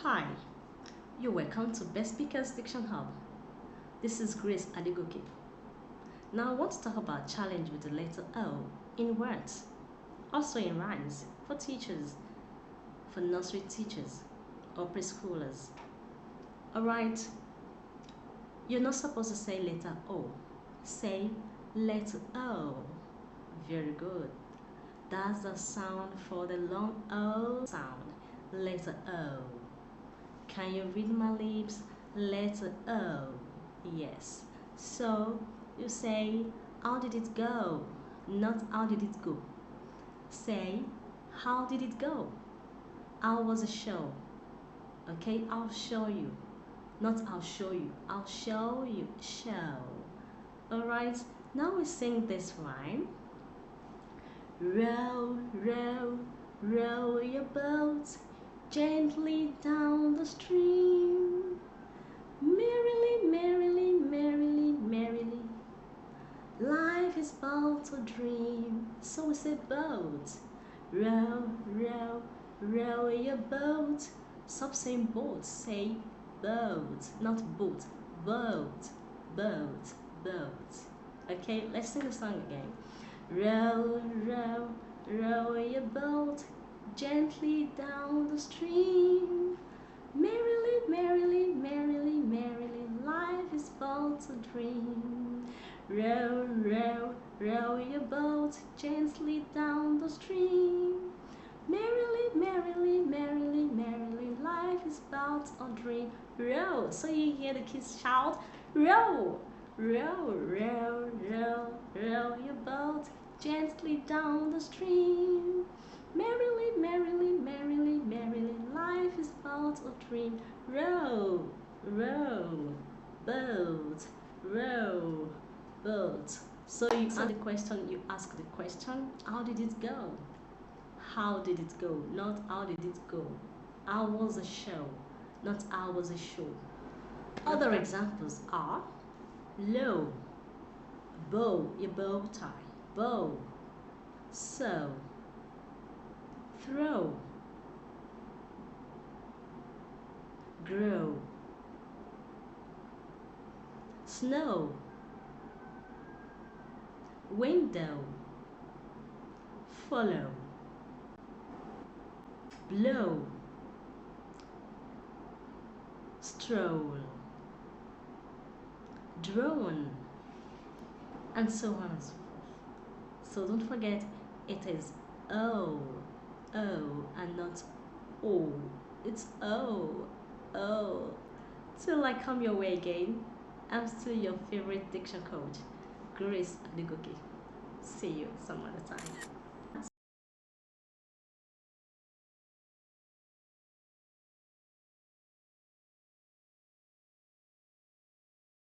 Hi, you're welcome to Best Speakers Diction Hub. This is Grace Adegoke. Now I want to talk about challenge with the letter O in words, also in rhymes for teachers, for nursery teachers or preschoolers. Alright, you're not supposed to say letter O. Say letter O. Very good. That's the sound for the long O sound. Letter O. Can you read my lips? Letter O. Yes. So you say, how did it go? Not how did it go. Say, how did it go? How was the show? Okay, I'll show you. Not I'll show you. I'll show you. Show. Alright, now we sing this rhyme. Row, row, row your boat gently down the stream. Merrily, merrily, merrily, merrily. Life is but a dream. So we say boat. Row, row, row your boat. Stop saying boat. Say boat, not boat. Boat, boat, boat. Okay, let's sing the song again. Row, row, row your boat gently down the stream. Merrily, merrily, merrily, merrily, life is but a dream. Row, row, row your boat gently down the stream. Merrily, merrily, merrily, merrily, life is but a dream. Row. So you hear the kids shout, row, row, row, row, row your boat gently down the stream. Merrily, merrily, merrily, merrily, life is but a dream. Row, row, boat, row, boat. So you answer the question, you ask the question, how did it go? How did it go? Not how did it go. How was the show? Not how was the show. Other examples are low, bow, your bow tie, bow, sew, throw, grow, snow, window, follow, blow, stroll, drone, and so on and so forth. So don't forget, it is O, O, and not O. It's O, O. Till I come your way again, I'm still your favorite diction coach, Grace Adegoke. See you some other time.